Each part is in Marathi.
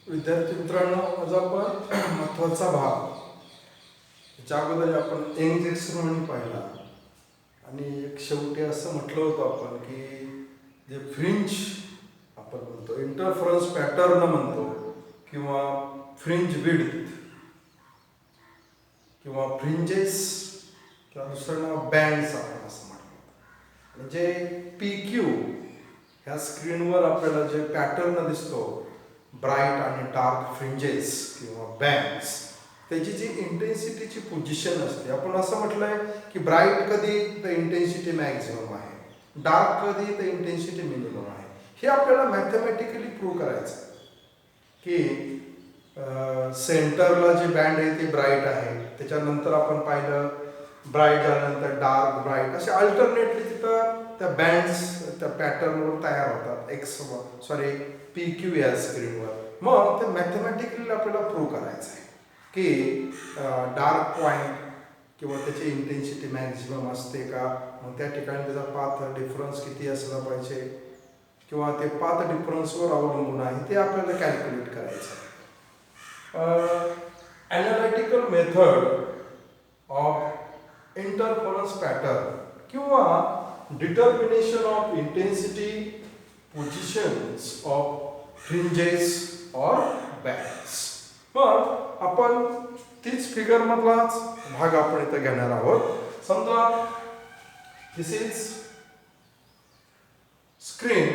विद्यार्थी मित्रांनो, माझा पण महत्त्वाचा भाग याच्या अगोदर आपण यंग एक्सपेरिमेंट पाहिला आणि एक शेवटी असं म्हटलं होतं आपण की जे फ्रिंज आपण म्हणतो इंटरफरन्स पॅटर्न म्हणतो किंवा फ्रिंज विड्थ किंवा फ्रिंजेस किंवा दुसरं नाव बँड्स आपण असं म्हणतो. आणि जे पी क्यू ह्या स्क्रीनवर आपल्याला जे पॅटर्न दिसतो ब्राईट आणि डार्क फ्रिंजेस किंवा बँड्स, त्याची जी इंटेन्सिटीची पोझिशन असते, आपण असं म्हटलंय की ब्राईट कधी तर इंटेन्सिटी मॅक्झिमम आहे, डार्क कधी तर इंटेन्सिटी मिनिमम आहे. हे आपल्याला मॅथमॅटिकली प्रूव्ह करायचं की सेंटरला जी बँड आहे ती ब्राईट आहे, त्याच्यानंतर आपण पाहिलं ब्राईट झाल्यानंतर डार्क ब्राईट, असे अल्टरनेटली तिथं त्या बँड्स त्या पॅटर्नवर तयार होतात पी क्यू या स्क्रीनवर. मग ते मॅथमॅटिकली आपल्याला प्रूव्ह करायचं आहे की डार्क पॉईंट किंवा त्याची इंटेन्सिटी मॅक्झिमम असते का, मग त्या ठिकाणी त्याचा पाथ डिफरन्स किती असला पाहिजे किंवा ते पाथ डिफरन्सवर अवलंबून आहे ते आपल्याला कॅल्क्युलेट करायचं आहे. Analytical method of interference pattern किंवा determination of intensity positions of fringes or bands. मग आपण तीच फिगर मधलाच भाग आपण इथं घेणार आहोत. समजा this is screen,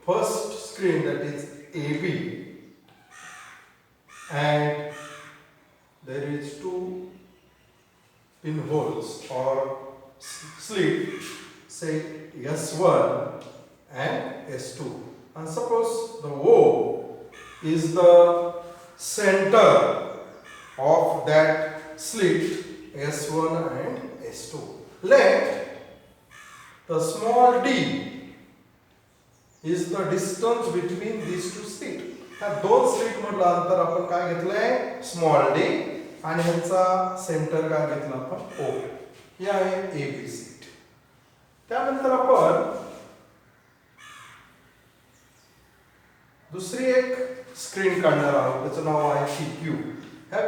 first screen that is AB, and there is two pinholes or slit, say S1 and S2, and suppose the O is the center of that slit S1 and S2. Let the small d is the distance between these two slits. ह्या दोन स्लिट मधलं अंतर आपण काय घेतलंय, स्मॉल डी, आणि ह्याचा सेंटर काय घेतला आपण, ओ. ही आहे ए बी स्लिट. त्यानंतर आपण दुसरी एक स्क्रीन काढणार आहोत, त्याचं नाव आहे पी क्यू. ह्या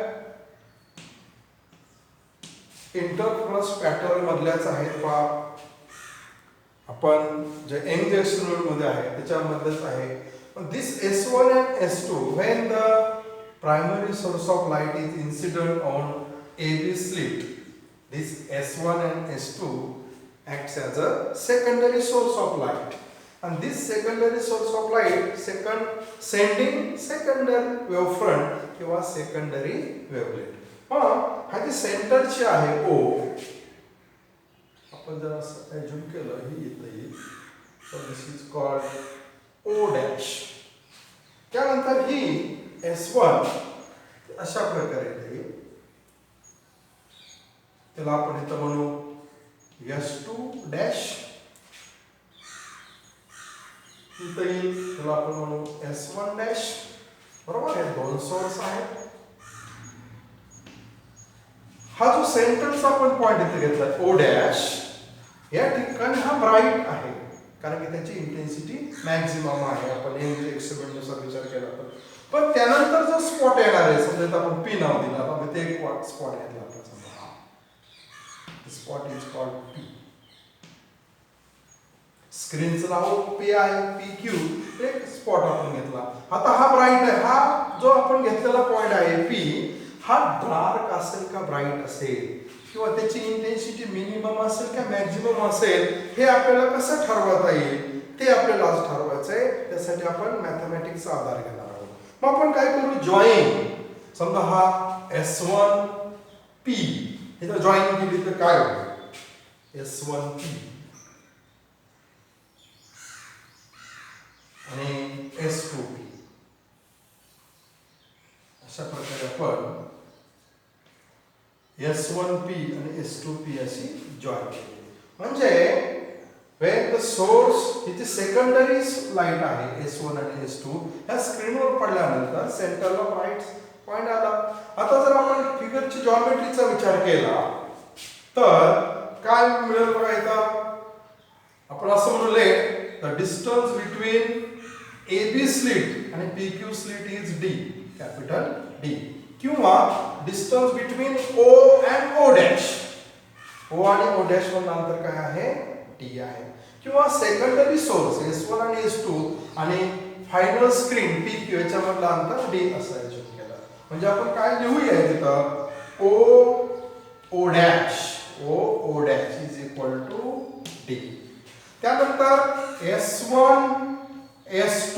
इंटरफरन्स पॅटर्न मधल्याच आहेत पहा, आपण जे यंग एक्सपेरिमेंट मध्ये आहे त्याच्यामधलेच आहे. This S1 and S2, when the primary source of light is incident on AB slit, this S1 and S2 acts as a secondary source of light, and this secondary source of light sending secondary wavefront किंवा secondary wavelet. हा जी सेंटरची आहे O, आपण जर असं झूम केलं ही इथं येईल, so this is called O dash. त्यानंतर ही S1 अशा प्रकारे येईल, त्याला आपण इथं म्हणू S2 डॅश. इथं येईल, त्याला आपण म्हणू S1 डॅश. बरोबर आहे, दोन सोर्स आहेत. हा जो सेंटरचा आपण पॉइंट इथे घेतलाय O डॅश, या ठिकाणी हा ब्राईट आहे कारण की त्याची इंटेन्सिटी मॅक्झिमम आहे. आपण एक्सपेरिमेंट नुसार विचार केला तर. पण त्यानंतर जो स्पॉट येणार आहे, समजा आपण पी नाव दिला, आपण ते एक स्पॉट घेतला आपण, समजा स्पॉट इज कॉल्ड पी. स्क्रीनचं नाव पी आहे, पी क्यू, एक स्पॉट आपण घेतला. आता हा ब्राईट आहे, हा जो आपण घेतलेला पॉइंट आहे पी, हा डार्क असेल का ब्राईट असेल किंवा त्याची इंटेन्सिटी मिनिमम असेल का मॅक्झिमम असेल, हे आपल्याला कसं ठरवता येईल ते आपल्याला आज ठरवायचं आहे. त्यासाठी आपण मॅथमॅटिक्सचा आधार घेणार आहोत. मग आपण काय करू, जॉईन. समजा हा S1 P, इथं जॉईन केली तर काय होईल, S1 P आणि S2 P. अशा प्रकारे आपण S1P आणि S2P अशी जॉईन केली. म्हणजे when the source ही जी सेकंडरी लाईट आहे S1 आणि S2, ह्या स्क्रीनवर पडल्यानंतर सेंटरला ब्राईट पॉइंट आला. आता जर आपण फिगरची जॉमेट्रीचा विचार केला तर काय मिळेल बघा, इथं आपण असं म्हणले the distance between AB slit आणि PQ slit is D. Capital D. किंवा distance between O and O dash, O आणि ओ डॅश मधलं अंतर काय आहे, डी आहे. किंवा सेकंडरी सोर्स S1 आणि S2 आणि फायनल स्क्रीन PQ याच्यामधलं अंतर डी असं अज्युम केलं. म्हणजे आपण काय लिहूया तिथं, O dash is equal to D. त्यानंतर S1 S2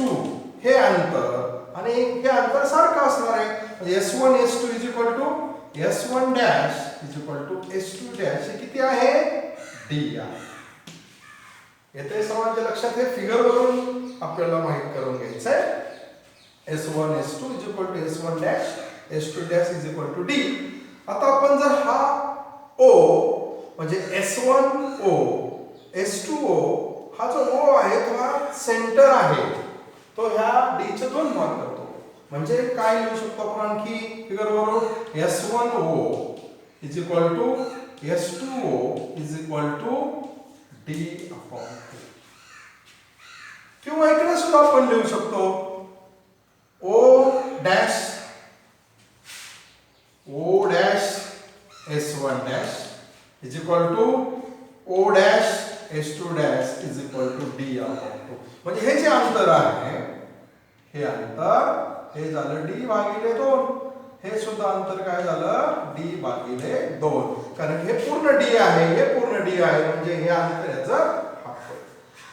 हे अंतर आणि हे अंतर सारखं असणार आहे. म्हणजे S1 S2 is equal to S1 dash is equal to S2 dash हे किती आहे, डी आहे. येते सर्वांच्या लक्षात, हे फिगर वरून आपल्याला माहित करून घ्यायचं आहे. S1 S2 is equal to S1 dash S2 dash is equal to D. आता आपण जर हा O म्हणजे S1O S2O हा जो O आहे तो हा सेंटर आहे, तो ह्या D चे दोन भाग करतो. म्हणजे काय लिहू शकतो आपण आणखी फिगर वरून, S1O is equal to S2O is equal to D upon 2. किंवा इकडे सुद्धा आपण लिहू शकतो O dash S1 dash is equal to O dash S2 dash is equal to D upon 2. म्हणजे हे जे अंतर आहे, हे अंतर हे झालं D भागिले 2. हे सुद्धा अंतर काय झालं, D भागिले 2. कारण हे पूर्ण D आहे, हे पूर्ण D आहे, म्हणजे हे अंतर याचं हाफ होईल.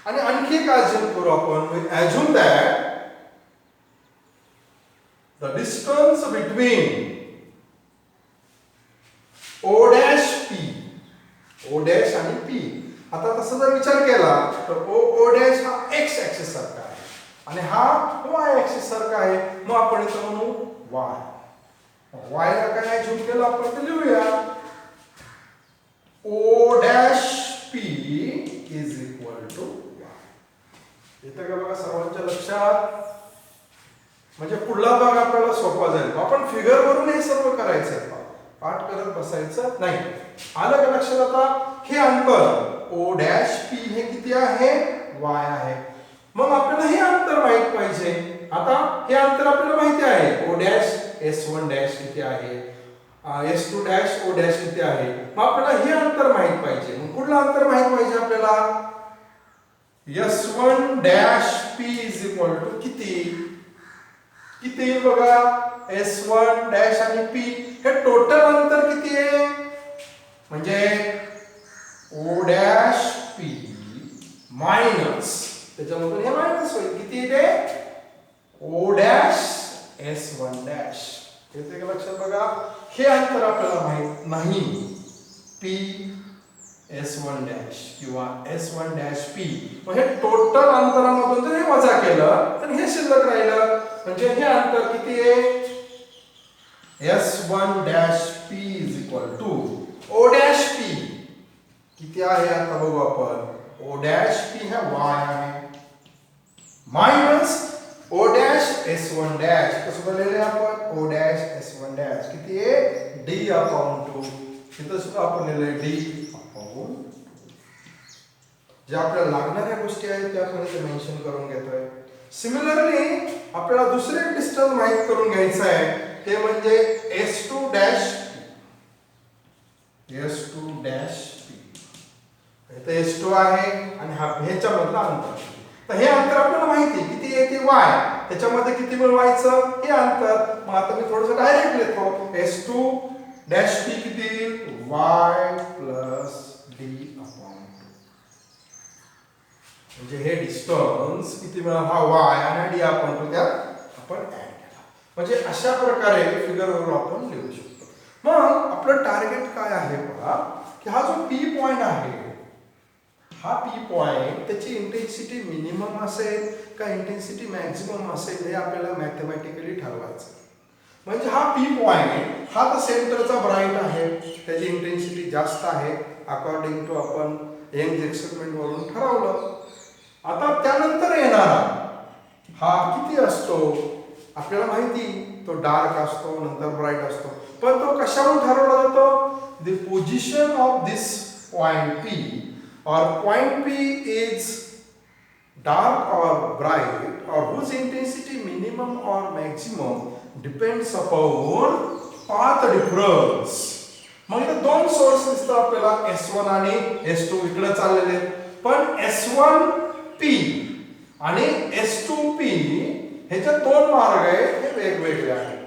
आणि आणखी एक अज्युम करू आपण, assume that the distance between O dash P, O dash आणि P. आता तसं जर विचार केला तर O डॅश हा x ऍक्सिस सारखा आहे आणि हा y ऍक्सिस सारखा आहे. मग आपण इथं म्हणू y. y ला काय अज्युम केलं आपण ते लिहूया, O dash P is equal to y. येतं का बघा सर्वांच्या लक्षात. म्हणजे पुढला भाग आपल्याला सोपा जाईल. आपण फिगर वरून हे सर्व करायचं आहे, पाठ करत बसायचं नाही. आलं का लक्षात. आता हे अंतर O डॅश P हे किती आहे, y आहे. मग आपल्याला हे अंतर माहित पाहिजे. आता हे अंतर आपल्याला माहिती आहे, O डॅश S1 डॅश किती आहे, S2 डॅश O डॅश किती आहे. मग आपल्याला हे अंतर माहित पाहिजे. मग कुठलं अंतर माहित पाहिजे आपल्याला, S1 dash P is equal to किती बघा, S1 डॅश आणि P हे टोटल अंतर किती आहे, म्हणजे O डॅश P मायनस त्याच्यामधून हे मायनस होईल, किती येते, O डॅश S1 डॅश. येते का लक्षात बघा. हे अंतर आपल्याला माहित नाही, P S1 डॅश किंवा S1 डॅश P. मग हे टोटल अंतरामधून जर हे वजा केलं तर हे शिल्लक राहिलं. म्हणजे हे अंतर किती आहे, S1 dash P is equal to O dash P किती आहे आता बघू आपण, O डॅश P हे y आहे minus O dash S1 dash. कसं लिहिले आपण, O डॅश S1 डॅश किती आहे, D अपॉन 2. इथं सुद्धा आपण लिहिले D अपॉन. जे आपल्याला लागणाऱ्या गोष्टी आहेत त्या आपण इथे मेन्शन करून घेतोय. सिमिलरली आपल्याला दुसरे डिस्टन्स माहित करून घ्यायचं आहे, ते म्हणजे S2 डॅश P. इथे S2 आहे आणि हा ह्याच्या मधला अंतर. तर हे अंतर आपल्याला माहिती आहे किती आहे, ते y. त्याच्यामध्ये किती मिळवायचं हे अंतर. मग आता मी थोडंसं डायरेक्ट लिहितो, S2 डॅश P किती, y प्लस D अपॉन 2. म्हणजे हे डिस्टन्स किती मिळाला, हा y आणि D अपॉन 2 त्यात आपण ऍड केला. म्हणजे अशा प्रकारे फिगरवरून आपण लिहू शकतो. मग आपलं टार्गेट काय आहे पहा, की हा जो P पॉइंट आहे, हा P पॉइंट त्याची इंटेन्सिटी मिनिमम असेल का इंटेन्सिटी मॅक्झिमम असेल हे आपल्याला मॅथमॅटिकली ठरवायचं. म्हणजे हा P पॉइंट हा तर सेंटरचा ब्राइट आहे, त्याची इंटेन्सिटी जास्त आहे अकॉर्डिंग टू आपण यंग्स एक्सपेरिमेंट वरून ठरवलं. आता त्यानंतर येणारा हा किती असतो आपल्याला माहिती, तो डार्क असतो नंतर ब्राइट असतो. पण तो कशावरून ठरवला जातो, the position of this point P or point P is dark or bright or whose intensity minimum or maximum depends upon path difference. मग इथे दोन सोर्स दिसतात आपल्याला S1 आणि S2 इकडे चाललेले पण S1P आणि S2P हे जे दोन मार्ग आहेत हे वेगवेगळे आहेत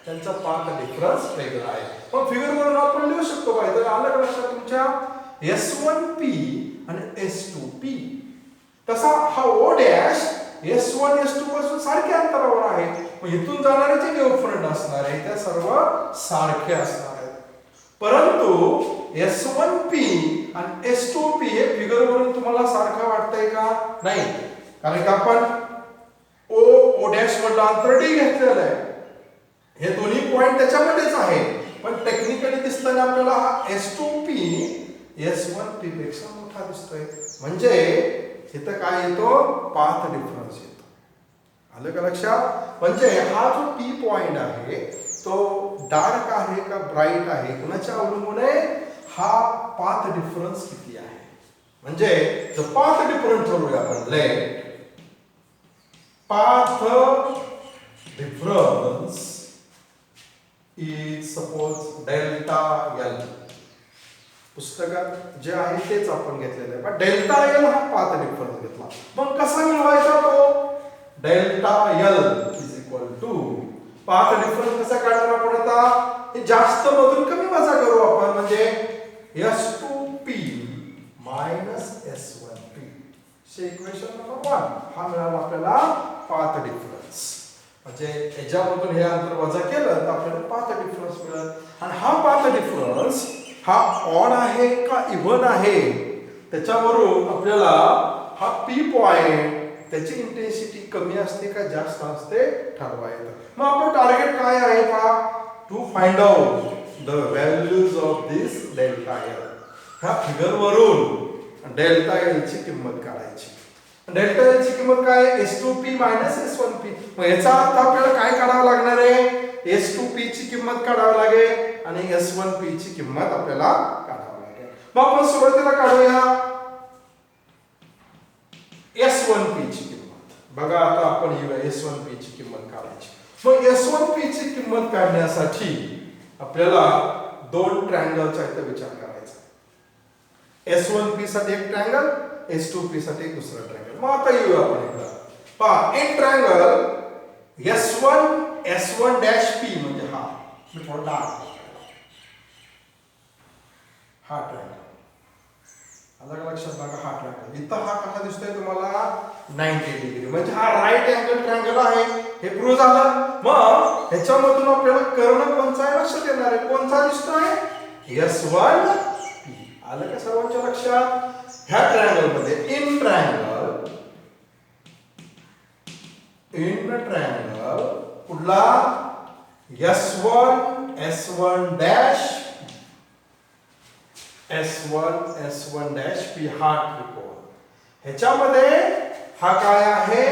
त्यांचा पाथ डिफरन्स वेगळा आहे. पण फिगर वरून आपण लिहू शकतो काय तर आलं का लक्षात तुमच्या S1P आणि S2P तसा हा O डॅश S1 S2 पासून सारख्या अंतरावर आहे. मग इथून जाणारे जे वेव्ह फ्रंट असणार आहे त्या सर्व सारखे असणार आहेत. परंतु S1P आणि S2P हे फिगर वरून तुम्हाला सारखं वाटतंय का? नाही. कारण की आपण O डॅश मधलं अंतर D घेतलेलं आहे. हे दोन्ही पॉइंट त्याच्यामध्येच आहे. पण टेक्निकली दिसताना आपल्याला हा S2P S1P पेक्षा मोठा दिसतोय. म्हणजे इथं काय येतो पाथ डिफरन्स येतो. आलं का लक्षात? म्हणजे हा जो P पॉइंट आहे तो डार्क आहे का ब्राईट आहे कुणाच्या अवलंबून आहे हा पाथ डिफरन्स किती आहे. म्हणजे जर पाथ डिफरन्स ठरवूया आपण let path difference is suppose delta L. पुस्तकात जे आहे तेच आपण घेतलेलं आहे पण डेल्टा L हा पाथ डिफरन्स घेतला. मग कसा मिळवायचा तो delta L is equal to path difference कसा काढणार आपण आता हे जास्त मधून कमी वजा करू आपण म्हणजे S2P मायनस S1P हे इक्वेशन नंबर 1 हा मिळाला आपल्याला पाथ डिफरन्स. म्हणजे याच्यामधून हे अंतर वजा केलं तर आपल्याला पाथ डिफरन्स मिळेल. आणि हा पाथ डिफरन्स हा ऑड आहे का इव्हन आहे त्याच्यावरून आपल्याला हा P पॉइंट त्याची इंटेन्सिटी कमी असते का जास्त असते ठरवायचं. मग आपलं टार्गेट काय आहे का to find out the values of this delta L. ह्या फिगर वरून डेल्टा L ची किंमत काढायची. डेल्टा L ची किंमत काय S2P मायनस S1P. मग याचा अर्थ आपल्याला काय काढावं लागणार आहे S2P ची किंमत काढावी लागेल आणि S1P ची किंमत आपल्याला काढावी लागेल. मग आपण सुरुवातीला काढूया S1P ची किंमत. बघा आता आपण येऊया S1P ची किंमत काढायची. मग S1P ची किंमत काढण्यासाठी आपल्याला दोन ट्रायंगलचा इथे विचार करायचा. S1P साठी एक ट्रायंगल S2P साठी एक दुसरा ट्रायंगल. मग आता येऊया आपण इकडे पहा एक ट्रायंगल S1 डॅश P म्हणजे हा मी थोडा हा ट्रायंगल आलं का लक्षात? बघा हा ट्रायंगल इथं हा कसा दिसतोय तुम्हाला 90 डिग्री म्हणजे हा राईट अँगल ट्रायंगल आहे हे प्रूव्ह झालं. मग ह्याच्यामधून आपल्याला कर्ण कोणचा आहे लक्षात येणार आहे कोणचा दिसतोय S1P. आलं का सर्वांच्या लक्षात? ह्या ट्रायंगल मध्ये इन ट्रायंगल कुठला S1 dash S1 dash P हा त्रिकोण. ह्याच्यामध्ये हा काय आहे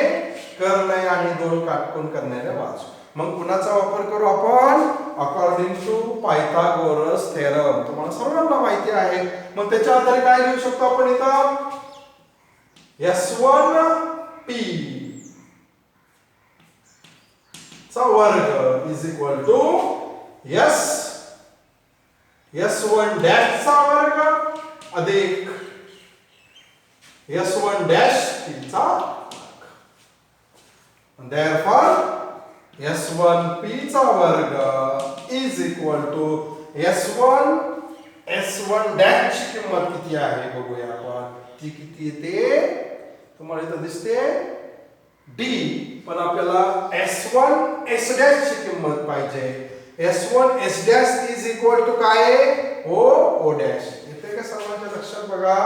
कर्ण आहे आणि दोन काटकोन करणाऱ्या बाजू. मग कुणाचा वापर करू आपण अकॉर्डिंग टू पायथागोरस थेरम तुम्हाला सर्वांना माहिती आहे. मग त्याच्या आधारे काय लिहू शकतो आपण इथं S1P चा वर्ग is equal to S1 dash चा वर्ग अधिक S1 डॅश P चा वर्ग. Therefore S1P चा वर्ग is equal to S1 dash ची किंमत किती आहे बघूया आपण. ती किती येते तुम्हाला इथं दिसते D पण आपल्याला S1 S डॅश ची किंमत पाहिजे. S1 S dash is equal to काय आहे O डॅश. येते का सर्वांच्या लक्षात? बघा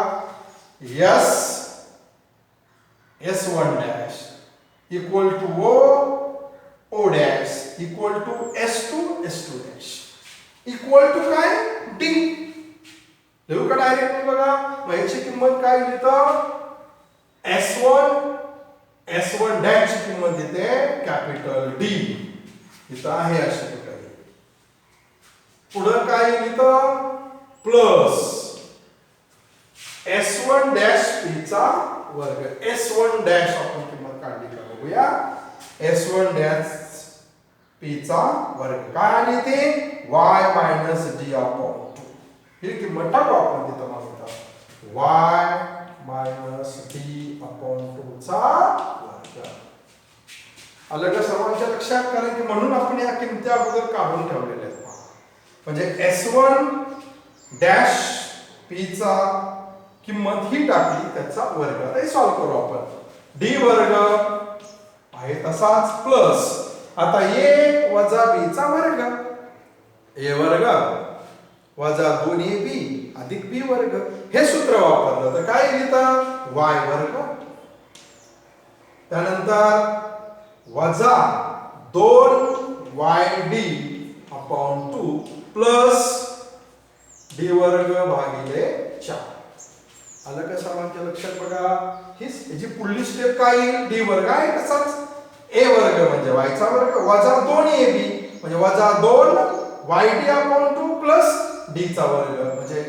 S1 dash equal to O dash equal to S2 dash equal to काय D. लिहू का डायरेक्टली? बघा मग याची किंमत काय लिहितो S1 डॅश ची किंमत येते कॅपिटल D. इथं आहे अशी प्रकारे. पुढे काय लिहितो प्लस S1 डॅश P चा वर्ग S1 डॅश आपण किंमत काढली का बघूया. S1 डॅश p चा वर्ग काय आली ते y मायनस d अपॉन 2. ही किंमत टाकू आपण तिथं मागता y मायनस d अपॉन 2 चा वर्ग. आलं का सर्वांच्या लक्षात. कारण की म्हणून आपण या किमती अगोदर काढून ठेवलेल्या आहेत. म्हणजे S1 डॅश p चा किंमत ही टाकली त्याचा वर्ग. आता हे सॉल्व करू आपण. d वर्ग आहे तसाच प्लस आता a वजा b चा वर्ग. a वर्ग वजा 2ab अधिक b वर्ग. हे सूत्र वापरलं तर काय लिहितं y वर्ग त्यानंतर वजा 2yd अपॉन 2 प्लस d वर्ग भागिले 4. आलं का सर्वांच्या लक्षात. बघा हीच जी पुढली स्टेप काय येईल. d वर्ग आहे तसाच a वर्ग म्हणजे y चा वर्ग वजा 2ab म्हणजे वजा 2yd अपॉन 2 प्लस d चा वर्ग म्हणजे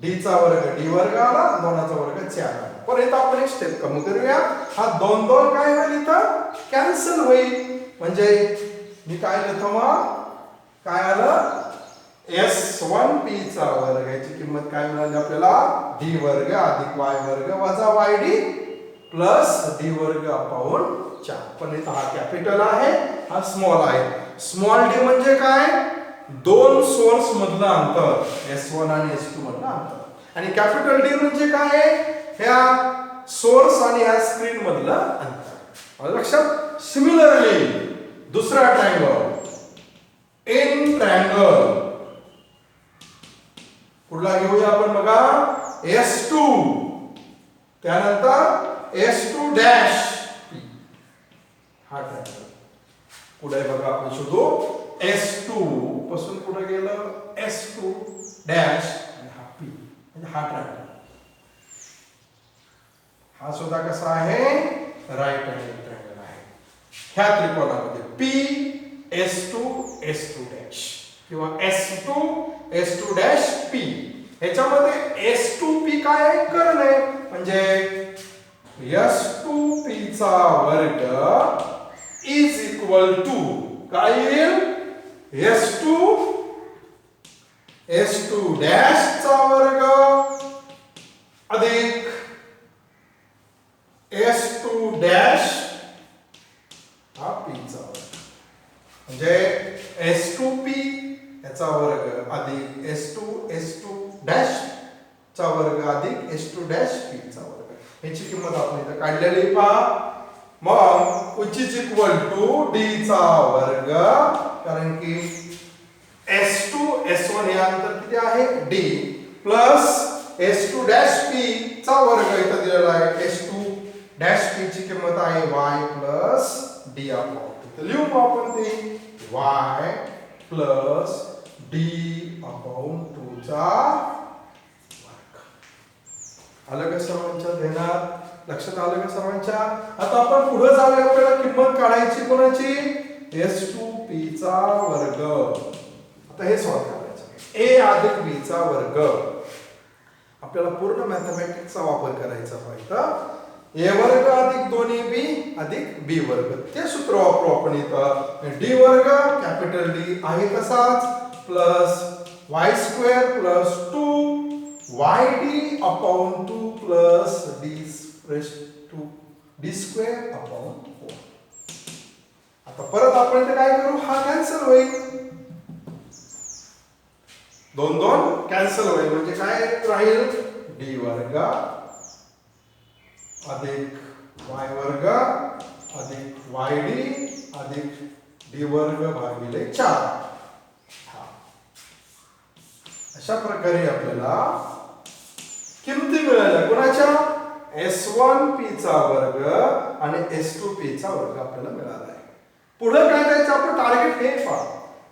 d चा वर्ग d वर्ग आला 2 चा वर्ग 4 आला. परत आपण एक स्टेप कमी करूया. हा 2 2 काय होईल इथं कॅन्सल होईल. म्हणजे मी काय लिहितो मग काय आलं S1 p चा वर्ग याची किंमत काय मिळाली आपल्याला d वर्ग अधिक y वर्ग वजा yd प्लस d वर्ग अपॉन 4. पण इथं हा कॅपिटल आहे हा स्मॉल आहे. स्मॉल d म्हणजे काय दोन सोर्स मधलं अंतर S1 आणि S2 मधलं अंतर. आणि कॅपिटल D म्हणजे काय ह्या सोर्स आणि ह्या स्क्रीन मधलं अंतर. लक्षात. सिमिलरली दुसरा ट्रायंगल इन ट्रायंगल पुढला घेऊया आपण बघा S2 त्यानंतर S2 डॅश p. हा ट्रायंगल पुढे बघा आपण शोधू S2 पासून पुढे गेलं S2 डॅश आणि हा p म्हणजे हा ट्रायंगल. हा सुद्धा कसा आहे राईट अँगल ट्रायंगल आहे. ह्या त्रिकोणामध्ये p S2 S2 डॅश किंवा S2 S2 डॅश p ह्याच्यामध्ये S2p काय आहे कर्ण आहे म्हणजे S2p चा वर्ग इज इक्वल टू काय येईल S2 डॅश चा वर्ग अधिक S2 डॅश हा p चा वर्ग म्हणजे S2p याचा वर्ग अधिक S2 डॅश चा वर्ग अधिक S2 डॅश p चा वर्ग. याची किंमत आपण इथे काढलेली पहा. मग which is equal to d चा वर्ग कारण की S2 S1 हे अंतर किती आहे d plus S2 dash p चा वर्ग इथे दिलेला आहे. S2 डॅश p ची किंमत आहे y प्लस d अपॉन 2. लिहू आपण ते y प्लस d अपॉन 2 चा वर्ग. आलं का सर्वांच्या ध्यानात. लक्षात आलं का सर्वांच्या. आता आपण पुढे जाऊया. आपल्याला किंमत काढायची कोणाची S2p चा वर्ग. आता हे सॉल्व करायचं a अधिक b चा वर्ग. आपल्याला पूर्ण मॅथमॅटिक्सचा वापर करायचा पाहिजे. a वर्ग अधिक 2ab अधिक b वर्ग ते सूत्र वापरू आपण इथं. d वर्ग कॅपिटल D आहे तसाच plus y square plus 2yd upon 2 plus d raised to d square upon 4. आता परत आपण इथे काय करू हा कॅन्सल होईल. 2 2 कॅन्सल होईल म्हणजे काय राहील d वर्ग अधिक y वर्ग अधिक yd अधिक d वर्ग भागिले 4. अशा प्रकारे आपल्याला किमती मिळाल्या कोणाच्या S1p चा वर्ग आणि S2p चा वर्ग आपल्याला मिळाला आहे. पुढे काय करायचं आपण टार्गेट हे पहा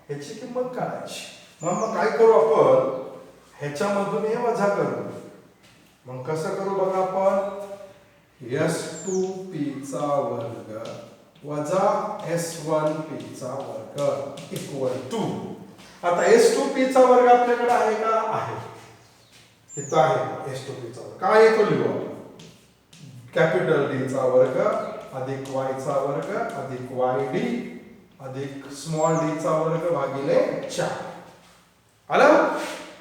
ह्याची किंमत काढायची. मग काय करू आपण ह्याच्यामधून हे वजा करू. मग कसं करू बघा आपण S2p चा वर्ग वजा S1p चा वर्ग इक्वल टू. आता S2p चा वर्ग आपल्याकडे आहे का आहे. इथं आहे S2p चा वर्ग काय येतो लिहू आपण कॅपिटल डी चा वर्ग अधिक वाय चा वर्ग अधिक वाय डी अधिक स्मॉल डी चा वर्ग भागिले 4. आलं?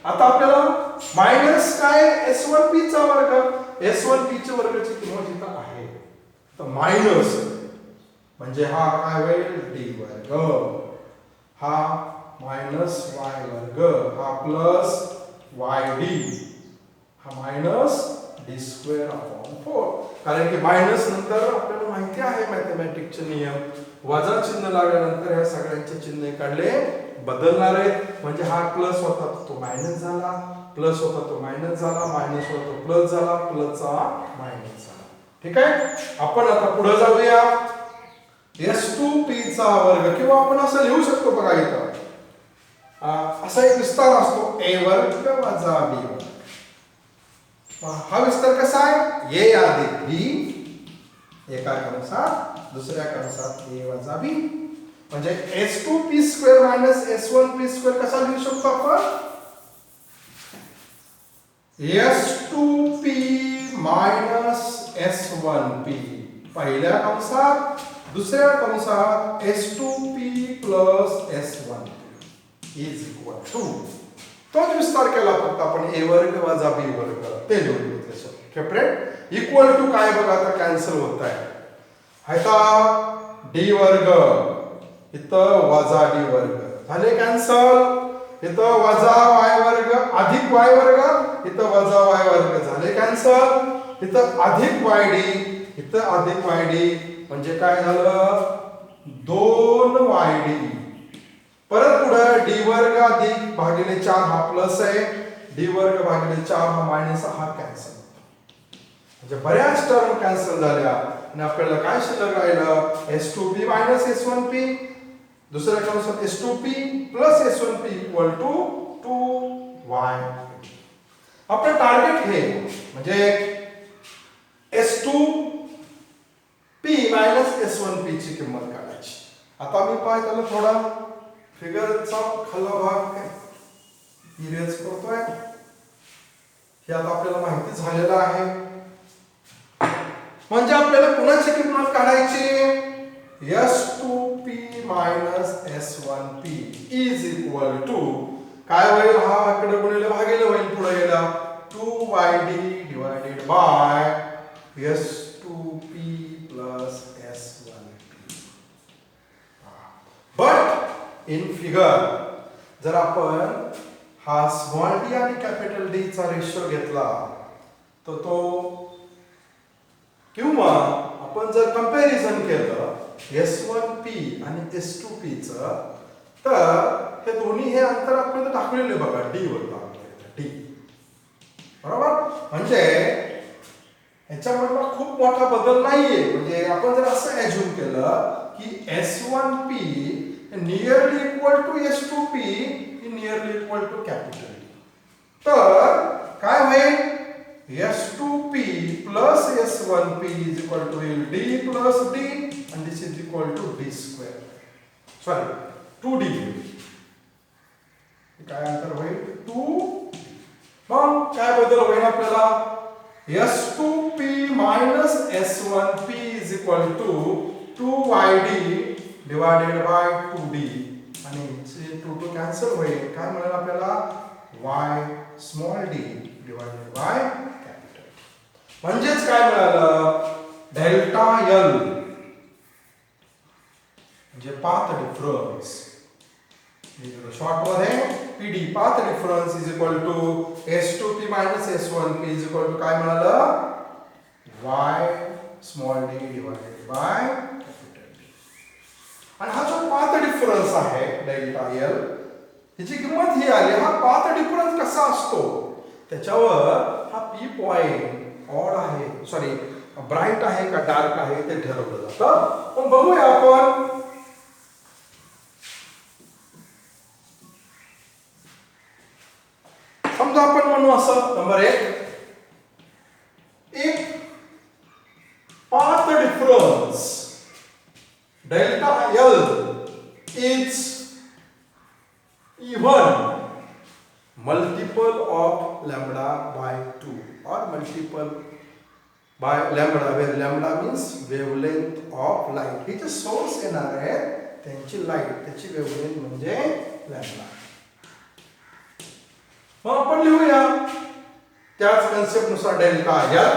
आता आपल्याला मायनस काय S1P चा वर्ग, S1P च्या वर्गाची किंमत इथं आहे. तर मायनस म्हणजे हा काय होईल डी वर्ग, हा मायनस वाय वर्ग, हा प्लस वाय डी, हा मायनस डी स्क्वेअर अपॉन 4. कारण की मायनस नंतर आपल्याला माहिती आहे मॅथमॅटिक्सचे नियम, वजा चिन्ह लागल्यानंतर या सगळ्यांचे चिन्ह काढले बदलणार आहेत. म्हणजे हा प्लस होता तो मायनस झाला, प्लस होता तो मायनस झाला, मायनस होता तो प्लस झाला, प्लसचा मायनस झाला. ठीक आहे. आपण आता पुढे जाऊया. S2P चा वर्ग, किंवा आपण असं लिहू शकतो बघा इथं असा एक विस्तार असतो a वर्ग वजा b वर्ग. हा विस्तार कसा आहे, a अधिक b एका कंसात दुसऱ्या कंसात a वजा b. म्हणजे S2P square minus S1P square कसा लिहू शकतो आपण, S2P मायनस S1P पहिल्या कंसात, दुसऱ्या कंसात S2P plus S1P is equal to, तोच विस्तार केला फक्त आपण a वर्ग वजा b वर्ग ते लिहून घेतले. सेपरेट इक्वल टू काय बघा आता कॅन्सल होत आहे. आता d वर्ग इथं वजा d वर्ग झाले कॅन्सल, इथं वजा y वर्ग अधिक y वर्ग, इथं वजा y वर्ग झाले कॅन्सल, इथं अधिक yd, इथं अधिक yd म्हणजे काय झालं 2yd. परत पुढे डी वर्ग अधिक भागिले 4 हा प्लस आहे, डी वर्ग भागिले 4 हा मायनस, हा कॅन्सल. म्हणजे बऱ्याच टर्म कॅन्सल झाल्या आणि आपल्याला काय शिल्लक राहिलं, S2P मायनस S1P, दुसऱ्या कंसात S2P plus S1P equal to 2y. आपलं टार्गेट हे म्हणजे S2P मायनस S1P ची किंमत काढायची. आता मी पाहतो थोडा फिगरचा खाल्ला भाग इरेज करतोय. हे आता आपल्याला माहिती झालेलं आहे. म्हणजे आपल्याला कुणाची किंमत काढायची, S2P minus S1P is equal to काय होईल, हा इकडे गुणिले भागिले होईल पुढे गेला 2yd divided bye S2P plus S1P. But in figure जर आपण हा स्मॉल डी आणि कॅपिटल डी चा रेशो घेतला तर तो, किंवा आपण जर कंपॅरिझन केलं S1P आणि S2P च, तर हे दोन्ही हे अंतर आपण दाखवलेले बघा डी वर दाखवलेलं डी, बरोबर. म्हणजे याच्यामधला खूप मोठा बदल नाहीये. म्हणजे आपण जर असं ॲज्युम केलं की S1P nearly equal to S2P nearly equal to capital D, तर काय होईल S2P plus S1P is equal to D plus D and this is equal to D square. Sorry, 2D. काय अंतर होईल 2. मग काय बदल होईल आपल्याला, S2P minus S1P is equal to 2yd divided by 2D आणि 2 कॅन्सल होईल. काय मिळेल आपल्याला, y small d divided by capital. म्हणजेच काय मिळालं, डेल्टा L म्हणजे पाथ डिफरन्स, शॉर्ट मध्ये PD path difference is equal to S2P minus S1P is equal to काय मिळालं, y small d divided by capital D. आणि हा जो पाथ डिफरन्स आहे डेल्टा L, ह्याची किंमत ही आली. हा पाथ डिफरन्स कसा असतो त्याच्यावर हा P पॉइंट ऑड आहे, सॉरी ब्राईट आहे का डार्क आहे ते ठरवलं जातं. पण बघूया आपण, समजा आपण म्हणू असं, नंबर 1 एक path difference delta L is even multiple of lambda by 2 or multiple by lambda, where lambda means wavelength of light. हे जे सोर्स येणार आहेत त्यांची लाईट, त्याची वेवलेंथ म्हणजे लॅम्बडा. मग आपण लिहूया त्याच कन्सेप्ट नुसार delta L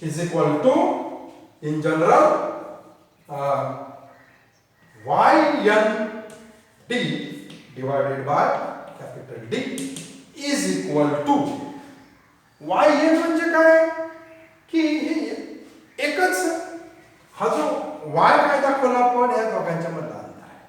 is equal to in general yn d divided by capital D is equal to yn म्हणजे काय की हे एकच. हा जो y काय दाखवला आपण या दोघांच्या मधला अंतर आहे.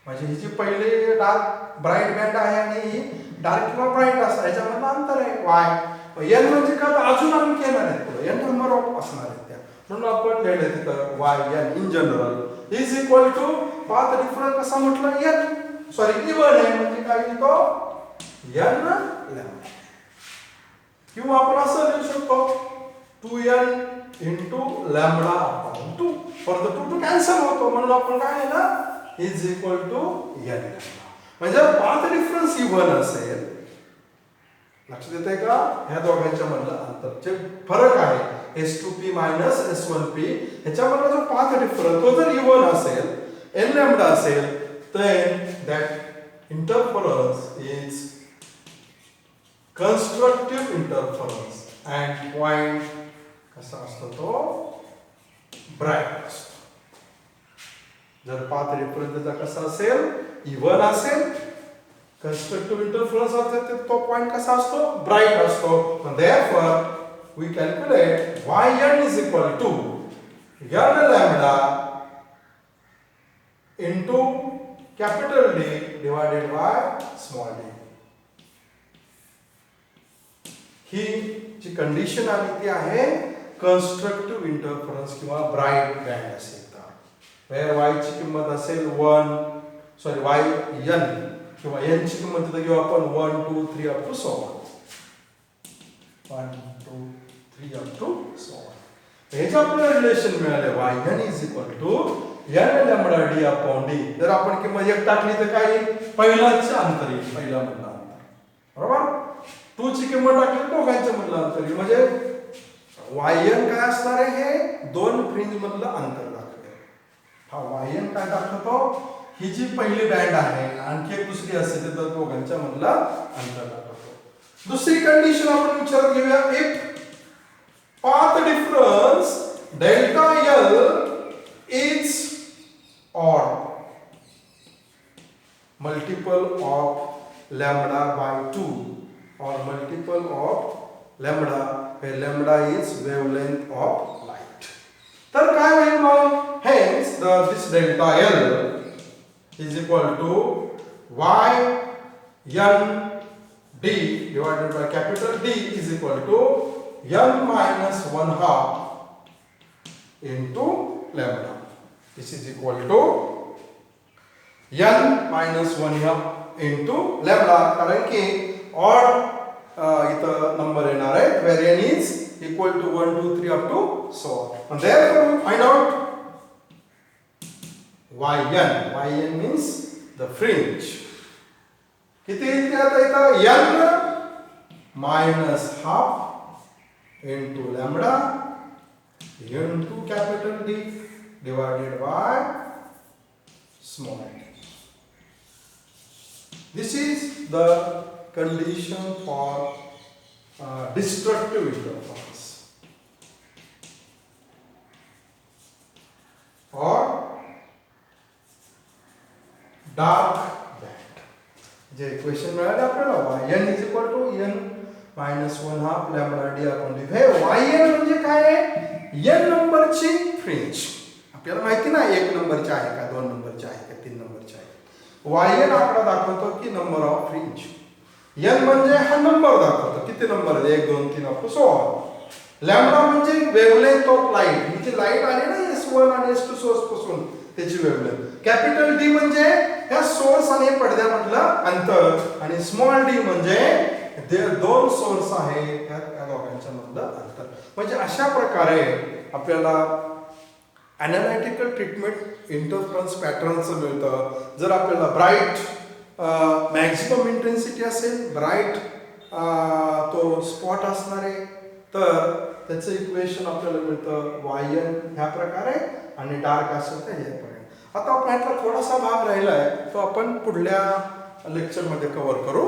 म्हणजे ही जी पहिले डार्क ब्राईट बँड आहे आणि ही डार्क किंवा ब्राईट असं याच्यामधलं अंतर आहे y. n म्हणजे काय अजून आणखी येणार आहे पुढे n नंबर ऑफ असणार आहेत त्या, म्हणून आपण लिहिलं तिथं yn in general is equal to path difference कसा म्हटलं n सॉरी इवन आहे म्हणजे काय लिहितो n लॅम्बडा. किंवा आपण असं लिहू शकतो 2n into lambda upon 2. For the 2 cancel होतो म्हणून आपण काय लिहिलं is equal to n lambda. म्हणजे पाथ डिफरन्स इवन असेल, लक्षात येते का, ह्या दोघांच्या मधलं अंतर जे फरक आहे S2p मायनस S1p ह्याच्यामधला जो पाथ डिफरन्स तो जर इवन असेल n लॅम्बडा असेल then that interference is constructive interference and point कसा असतो तो ब्राईट असतो. जर पाथ डिफरन्स त्याचा कसा असेल इवन असेल, constructive interference असेल तो पॉइंट कसा असतो ब्राईट असतो. therefore we calculate yn is equal to n lambda into capital D divided by small d. ही जी कंडिशन आली ती आहे कन्स्ट्रक्टिव्ह इंटरफरन्स किंवा ब्राईट बँड असेल तर, वेअर y ची किंमत असेल 1 सॉरी yn किंवा n ची किंमत तिथे घेऊ आपण 1 2 3 up to so on 1 2 3 up to so on. हेच आपल्याला रिलेशन मिळाले yn is equal to n lambda d upon d. जर आपण किंमत एक टाकली तर काय पहिलाच अंतर येईल, पहिला मधला अंतर बरोबर. 2 ची किंमत टाकली दोघांच्या मधलं अंतर येईल म्हणजे yn काय असणार आहे हे दोन फ्रिंज मधलं अंतर दाखवेल. हा yn काय दाखवतो ही जी पहिली बँड आहे आणखी एक दुसरी असेल तर दोघांच्या मधलं अंतर दाखवतो. दुसरी कंडिशन आपण विचारात घेऊया. If path difference delta l is odd multiple of lambda by 2 or multiple of lambda where lambda is wavelength of light. तर काय होईल मग, hence this delta l is equal to yn d divided by capital D is equal to n minus 1/2 into lambda. This is equal to n minus 1/2 into lambda, कारण की odd इथं नंबर येणार आहे where n is equal to 1 2 3 up to so on. And therefore we find out yn means the fringe. किती येते आता इथं n minus half into lambda into capital D divided by small d. This is the condition for destructive interference or dark band. जे इक्वेशन मिळाले आपल्याला yn is equal to n minus 1/2 lambda d upon d. हे yn म्हणजे काय आहे, n नंबरची फ्रिंज. आपल्याला माहिती ना 1 नंबरची आहे का 2 नंबरची आहे का 3 नंबरची आहे. yn आकडा दाखवतो की नंबर ऑफ फ्रिंज. n म्हणजे हा नंबर दाखवतो किती नंबर आहे 1 2 3 up to so on. Lambda म्हणजे वेवलेंथ ऑफ लाईट, ही जी लाईट आली ना S1 आणि S2 सोर्स पासून त्याची वेवलेंथ. कॅपिटल D म्हणजे ह्या सोर्स आणि पडद्यामधलं अंतर आणि स्मॉल d म्हणजे जे दोन सोर्स आहे त्या दोघांच्या मधलं अंतर. म्हणजे अशा प्रकारे आपल्याला ॲनालिटिकल ट्रीटमेंट इंटरफरन्स पॅटर्नचं मिळतं. जर आपल्याला ब्राईट मॅक्सिमम इंटेन्सिटी असेल, ब्राईट तो स्पॉट असणार आहे तर त्याचं इक्वेशन आपल्याला मिळतं YN ह्या प्रकारे आणि डार्क असेल तर ह्या प्रकारे. आता आपण ह्यातला थोडासा भाग राहिला आहे तो आपण पुढल्या लेक्चरमध्ये कव्हर करू.